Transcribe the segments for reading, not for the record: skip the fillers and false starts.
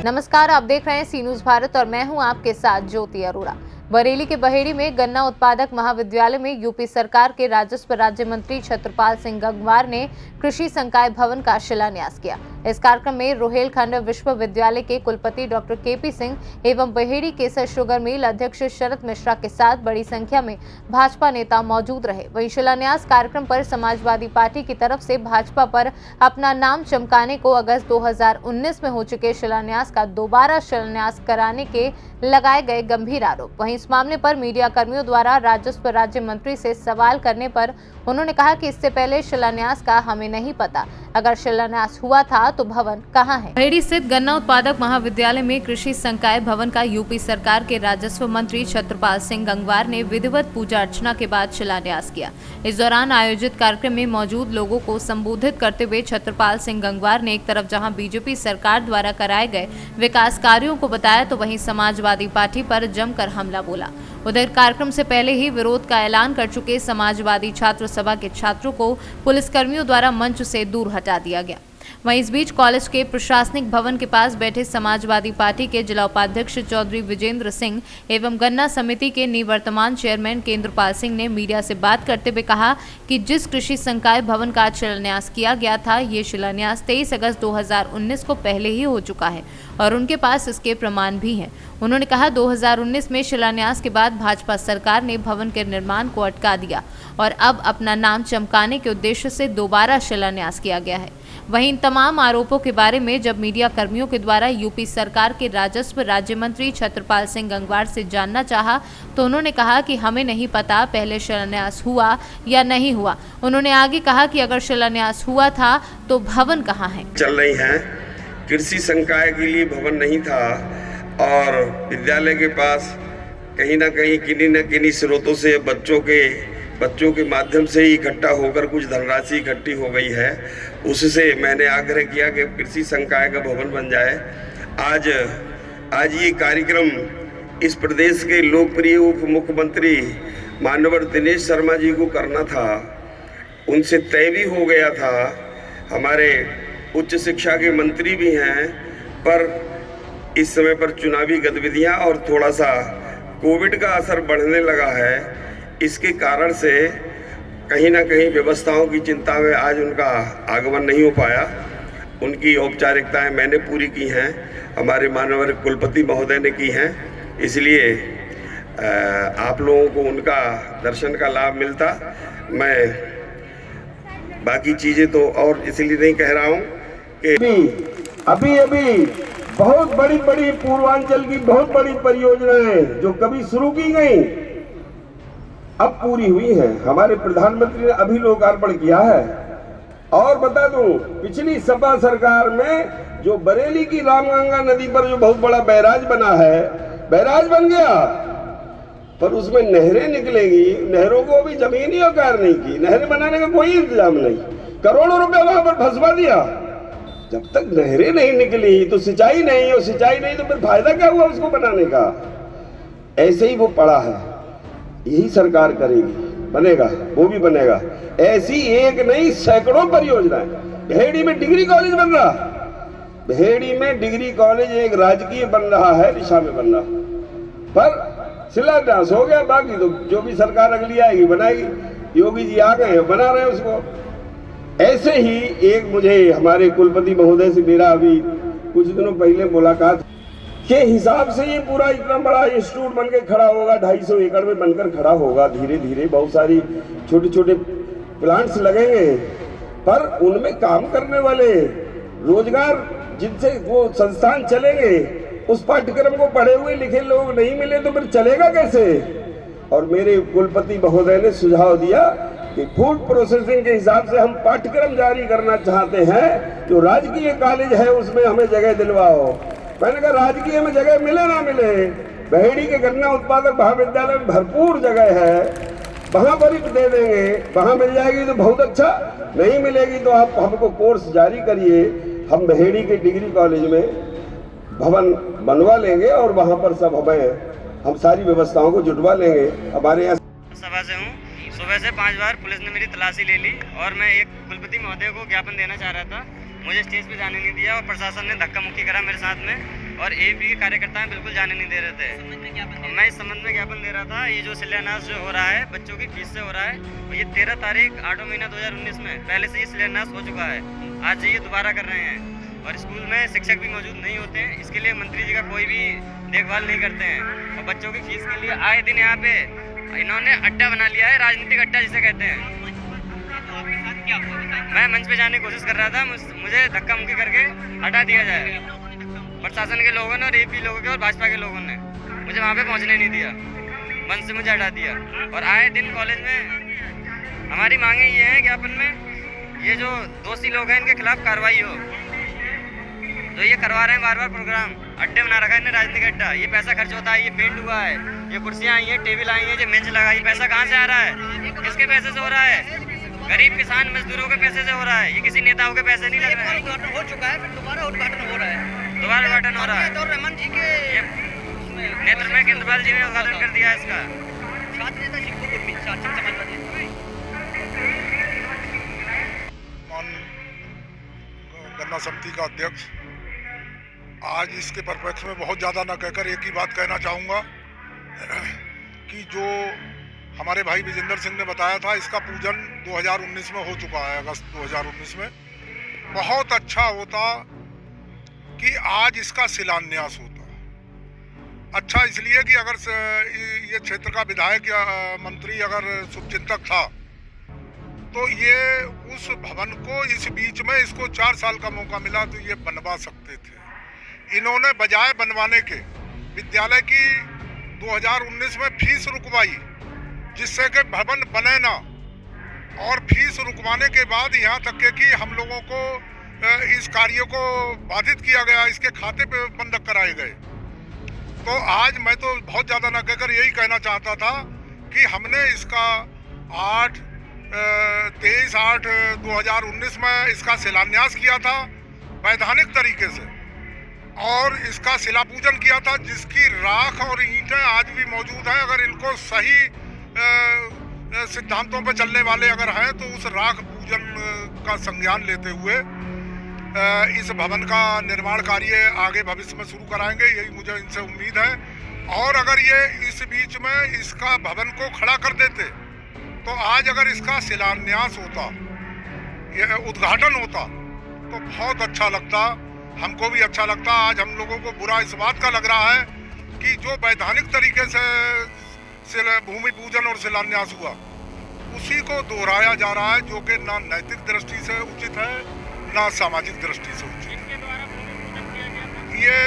नमस्कार, आप देख रहे हैं सी न्यूज़ भारत और मैं हूं आपके साथ ज्योति अरोड़ा। बरेली के बहेड़ी में गन्ना उत्पादक महाविद्यालय में यूपी सरकार के राजस्व राज्य मंत्री छत्रपाल सिंह गंगवार ने कृषि संकाय भवन का शिलान्यास किया। इस कार्यक्रम में रोहेलखंड विश्वविद्यालय के कुलपति डॉक्टर केपी सिंह एवं बहेड़ी केसर शुगर मिल अध्यक्ष शरद मिश्रा के साथ बड़ी संख्या में भाजपा नेता मौजूद रहे। वहीं शिलान्यास कार्यक्रम पर समाजवादी पार्टी की तरफ से भाजपा पर अपना नाम चमकाने को अगस्त 2019 में हो चुके शिलान्यास का दोबारा शिलान्यास कराने के लगाए गए गंभीर आरोप। वहीं इस मामले पर मीडिया कर्मियों द्वारा राजस्व राज्य मंत्री से सवाल करने पर उन्होंने कहा कि इससे पहले शिलान्यास का हमें नहीं पता, अगर शिलान्यास हुआ था तो भवन कहाँ है। बहेड़ी स्थित गन्ना उत्पादक महाविद्यालय में कृषि संकाय भवन का यूपी सरकार के राजस्व मंत्री छत्रपाल सिंह गंगवार ने विधिवत पूजा अर्चना के बाद शिलान्यास किया। इस दौरान आयोजित कार्यक्रम में मौजूद लोगों को संबोधित करते हुए छत्रपाल सिंह गंगवार ने एक तरफ जहां बीजेपी सरकार द्वारा कराए गए विकास कार्यों को बताया तो वहीं समाजवादी पार्टी पर जमकर हमला बोला। उधर कार्यक्रम से पहले ही विरोध का ऐलान कर चुके समाजवादी छात्र सभा के छात्रों को पुलिसकर्मियों द्वारा मंच से दूर हटा दिया गया। वहीं इस बीच कॉलेज के प्रशासनिक भवन के पास बैठे समाजवादी पार्टी के जिला उपाध्यक्ष चौधरी विजेंद्र सिंह एवं गन्ना समिति के निवर्तमान चेयरमैन केंद्रपाल सिंह ने मीडिया से बात करते हुए कहा कि जिस कृषि संकाय भवन का शिलान्यास किया गया था, ये शिलान्यास 23 अगस्त 2019 को पहले ही हो चुका है और उनके पास इसके प्रमाण भी हैं। उन्होंने कहा 2019 में शिलान्यास के बाद भाजपा सरकार ने भवन के निर्माण को अटका दिया और अब अपना नाम चमकाने के उद्देश्य से दोबारा शिलान्यास किया गया है। वहीं इन तमाम आरोपों के बारे में जब मीडिया कर्मियों के द्वारा यूपी सरकार के राजस्व राज्य मंत्री छत्रपाल सिंह गंगवार से जानना चाहा तो उन्होंने कहा कि हमें नहीं पता पहले शिलान्यास हुआ या नहीं हुआ। उन्होंने आगे कहा कि अगर शिलान्यास हुआ था तो भवन कहाँ है। चल रही है, कृषि संकाय के लिए भवन नहीं था और विद्यालय के पास कहीं ना कहीं किन्हीं न किन्हीं स्रोतों से बच्चों के माध्यम से ही इकट्ठा होकर कुछ धनराशि इकट्ठी हो गई है। उससे मैंने आग्रह किया कि कृषि संकाय का भवन बन जाए। आज ये कार्यक्रम इस प्रदेश के लोकप्रिय उप मुख्यमंत्री माननीय दिनेश शर्मा जी को करना था, उनसे तय भी हो गया था। हमारे उच्च शिक्षा के मंत्री भी हैं, पर इस समय पर चुनावी गतिविधियां और थोड़ा सा कोविड का असर बढ़ने लगा है। इसके कारण से कहीं ना कहीं व्यवस्थाओं की चिंता में आज उनका आगमन नहीं हो पाया। उनकी औपचारिकताएं मैंने पूरी की हैं, हमारे माननीय कुलपति महोदय ने की हैं, इसलिए आप लोगों को उनका दर्शन का लाभ मिलता। मैं बाकी चीज़ें तो और इसलिए नहीं कह रहा हूँ कि अभी बहुत बड़ी पूर्वांचल की बहुत बड़ी परियोजनाएं जो कभी शुरू की गई अब पूरी हुई है। हमारे प्रधानमंत्री ने अभी लोकार्पण किया है। और बता दूं, पिछली सपा सरकार में जो बरेली की रामगंगा नदी पर जो बहुत बड़ा बैराज बना है, बैराज बन गया पर उसमें नहरें निकलेंगी, नहरों को भी जमीनी औकार नहीं की, नहरें बनाने का कोई इंतजाम नहीं, करोड़ों रुपए वहां पर फंसवा दिया। जब तक नहरें नहीं निकली तो सिंचाई नहीं, और सिंचाई नहीं तो फिर फायदा क्या हुआ उसको बनाने का। ऐसे ही वो पड़ा है, यही सरकार करेगी, बनेगा, वो भी बनेगा। ऐसी एक नहीं सैकड़ों परियोजनाएं। बहेड़ी में डिग्री कॉलेज बन रहा, बहेड़ी में डिग्री कॉलेज एक राजकीय बन रहा है, दिशा में बन रहा, पर शिलान्यास हो गया। बाकी तो जो भी सरकार अगली आएगी बनाएगी। योगी जी आ गए हैं, बना रहे हैं उसको। ऐसे ही एक मुझे हमारे कुलपति महोदय से मेरा अभी कुछ दिनों पहले मुलाकात के हिसाब से ये पूरा इतना बड़ा इंस्टीट्यूट बन के खड़ा होगा, 250 एकड़ में बनकर खड़ा होगा। धीरे धीरे बहुत सारी छोटे छोटे प्लांट्स लगेंगे, पर उनमें काम करने वाले रोजगार जिनसे वो संस्थान चलेंगे, उस पाठ्यक्रम को पढ़े हुए लिखे लोग नहीं मिले तो फिर चलेगा कैसे। और मेरे कुलपति महोदय ने सुझाव दिया कि फूड प्रोसेसिंग के हिसाब से हम पाठ्यक्रम जारी करना चाहते हैं, जो राजकीय कॉलेज है उसमें हमें जगह दिलवाओ। मैंने कहा राजकीय में जगह मिले ना मिले, बहेड़ी के गन्ना उत्पादक महाविद्यालय में भरपूर जगह है, वहां पर ही दे देंगे। वहां मिल जाएगी तो बहुत अच्छा, नहीं मिलेगी तो आप हमको कोर्स जारी करिए। हम बहेड़ी के डिग्री कॉलेज में भवन बनवा लेंगे और वहां पर सब हम सारी व्यवस्थाओं को जुटवा लेंगे। हमारे यहाँ सभा से हूँ, सुबह से 5 बार पुलिस ने मेरी तलाशी ले ली और मैं एक कुलपति महोदय को ज्ञापन देना चाह रहा था। मुझे स्टेज पे जाने नहीं दिया और प्रशासन ने धक्का मुक्की करा मेरे साथ में। और एबी के कार्यकर्ता बिल्कुल जाने नहीं दे रहे थे। और मैं इस संबंध में ज्ञापन दे रहा था, ये जो शिलान्यास जो हो रहा है बच्चों की फीस से हो रहा है, और ये 13 तारीख 8वां महीना 2019 में पहले से ये शिलान्यास हो चुका है। आज ये दोबारा कर रहे हैं और स्कूल में शिक्षक भी मौजूद नहीं होते हैं, इसके लिए मंत्री जी का कोई भी देखभाल नहीं करते हैं। और बच्चों की फीस के लिए आए दिन यहाँ पे इन्होंने अड्डा बना लिया है, राजनीतिक अड्डा जिसे कहते हैं। मैं मंच पे जाने की कोशिश कर रहा था, मुझे धक्का मुक्की करके हटा दिया जाए। प्रशासन के लोगों ने और एपी लोगों के और भाजपा के लोगों ने मुझे वहाँ पे पहुँचने नहीं दिया, मंच से मुझे हटा दिया। और आए दिन कॉलेज में हमारी मांगे ये हैं ज्ञापन में, ये जो दोषी लोग हैं इनके खिलाफ कार्रवाई हो। जो ये करवा रहे हैं बार बार प्रोग्राम, अड्डे बना रखा है इन्हें, राजनीतिक अड्डा। ये पैसा खर्च होता है, ये पेंट हुआ है, ये कुर्सियाँ आई हैं, टेबल आई हैं, ये बेंच लगा, ये पैसा कहाँ से आ रहा है, किसके पैसे से हो रहा है? गरीब किसान मजदूरों के पैसे से हो रहा है, ये किसी नेताओं के पैसे नहीं लग रहे हैं। उद्घाटन हो चुका है, फिर दोबारा उद्घाटन हो रहा है। दोबारा उद्घाटन हो रहा है। तो रमन जी के नेतृत्व में केंद्रपाल जी ने उद्घाटन कर दिया है इसका। छात्र नेता शिक्षकों के बीच समाजवादी गन्ना समिति का अध्यक्ष, आज इसके परिप्रेक्ष्य में बहुत ज़्यादा न कहकर एक ही बात कहना चाहूँगा कि जो हमारे भाई विजेंद्र सिंह ने बताया था, इसका पूजन 2019 में हो चुका है, अगस्त 2019 में। बहुत अच्छा होता कि आज इसका शिलान्यास होता। अच्छा इसलिए कि अगर ये क्षेत्र का विधायक या मंत्री अगर शुभचिंतक था तो ये उस भवन को इस बीच में इसको 4 साल का मौका मिला तो ये बनवा सकते थे। इन्होंने बजाय बनवाने के विद्यालय की 2019 में फीस रुकवाई, जिससे कि भवन बने ना, और फीस रुकवाने के बाद यहाँ तक के कि हम लोगों को इस कार्य को बाधित किया गया, इसके खाते पे बंधक कराए गए। तो आज मैं तो बहुत ज़्यादा ना कहकर यही कहना चाहता था कि हमने इसका 23/8/2019 में इसका शिलान्यास किया था वैधानिक तरीके से, और इसका शिला पूजन किया था, जिसकी राख और ईंटें आज भी मौजूद हैं। अगर इनको सही सिद्धांतों पर चलने वाले अगर हैं तो उस राख पूजन का संज्ञान लेते हुए इस भवन का निर्माण कार्य आगे भविष्य में शुरू कराएंगे, यही मुझे इनसे उम्मीद है। और अगर ये इस बीच में इसका भवन को खड़ा कर देते तो आज अगर इसका शिलान्यास होता, ये उद्घाटन होता तो बहुत अच्छा लगता, हमको भी अच्छा लगता। आज हम लोगों को बुरा इस बात का लग रहा है कि जो वैधानिक तरीके से भूमि पूजन और शिलान्यास हुआ उसी को दोहराया जा रहा है, जो कि ना नैतिक दृष्टि से उचित है ना सामाजिक दृष्टि से उचित है। ये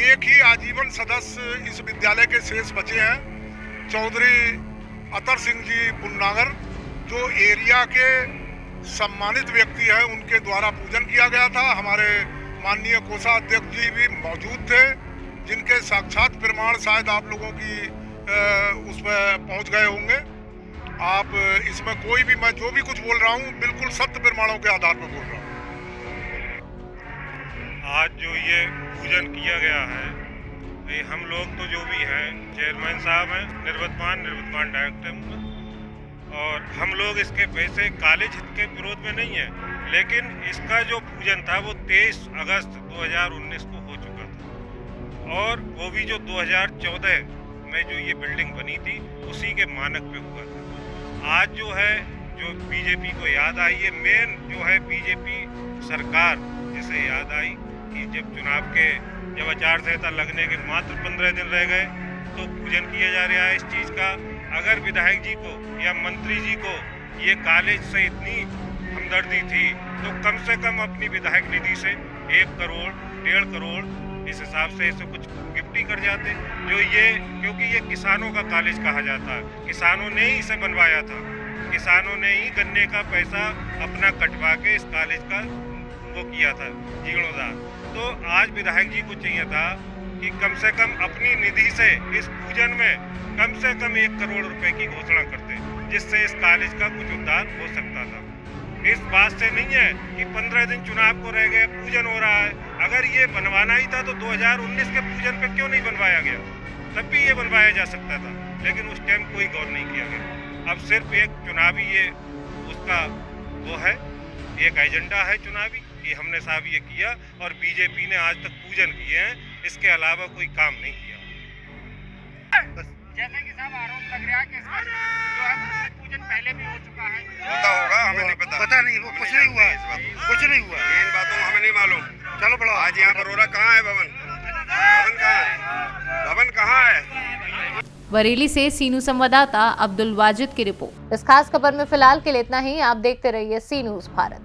एक ही आजीवन सदस्य इस विद्यालय के शेष बचे हैं, चौधरी अतर सिंह जी पुन्नागर, जो एरिया के सम्मानित व्यक्ति हैं, उनके द्वारा पूजन किया गया था। हमारे माननीय कोषाध्यक्ष जी भी मौजूद थे, जिनके साक्षात प्रमाण शायद आप लोगों की उस पर पहुँच गए होंगे। आप इसमें कोई भी, मैं जो भी कुछ बोल रहा हूँ बिल्कुल सत्य प्रमाणों के आधार पर बोल रहा हूँ। आज जो ये पूजन किया गया है, ये हम लोग तो जो भी हैं, चेयरमैन साहब हैं, निर्वतमान डायरेक्टर, और हम लोग इसके पैसे कॉलेज हित के विरोध में नहीं है, लेकिन इसका जो पूजन था वो 23 अगस्त 2019 को हो चुका था, और वो भी जो 2014 में जो ये बिल्डिंग बनी थी उसी के मानक पे हुआ था। आज जो है जो बीजेपी को याद आई है, मेन जो है बीजेपी सरकार जिसे याद आई कि जब आचार संहिता लगने के मात्र 15 दिन रह गए तो पूजन किया जा रहा है इस चीज़ का। अगर विधायक जी को या मंत्री जी को ये कॉलेज से इतनी हमदर्दी थी तो कम से कम अपनी विधायक निधि से 1 करोड़ 1.5 करोड़ इस हिसाब से इसे कुछ गिफ्ट ही कर जाते, जो ये, क्योंकि ये किसानों का कॉलेज कहा जाता है, किसानों ने ही इसे बनवाया था, किसानों ने ही गन्ने का पैसा अपना कटवा के इस कॉलेज का वो किया था जीर्णोद्धार। तो आज विधायक जी को चाहिए था कि कम से कम अपनी निधि से इस पूजन में कम से कम 1 करोड़ रुपए की घोषणा करते, जिससे इस कॉलेज का कुछ उद्धार हो सकता था। इस बात से नहीं है कि 15 दिन चुनाव को रह गए, पूजन हो रहा है। अगर ये बनवाना ही था तो 2019 के पूजन पे क्यों नहीं बनवाया गया? तब भी ये बनवाया जा सकता था, लेकिन उस टाइम कोई गौर नहीं किया गया। अब सिर्फ एक चुनावी ये उसका वो है, एक एजेंडा है चुनावी कि हमने साहब ये किया, और बीजेपी ने आज तक पूजन किए हैं। इसके अलावा कोई काम नहीं किया। जैसे कि साहब आरोप लग रहा है कि इसका जो है भूमि पूजन पहले भी हो चुका है। होता होगा, हमें नहीं पता। पता नहीं, वो कुछ नहीं हुआ, कुछ नहीं हुआ। इन बातों हमें नहीं मालूम। चलो बढ़ो। आज यहाँ पर हो रहा, कहाँ है भवन? भवन कहाँ है? भवन कहाँ है? बरेली से सीनू संवाददाता अब्दुल वाजिद की रिपोर्ट। इस खास खबर में फिलहाल के लिए इतना ही। आप देखते रहिए सी न्यूज़ भारत।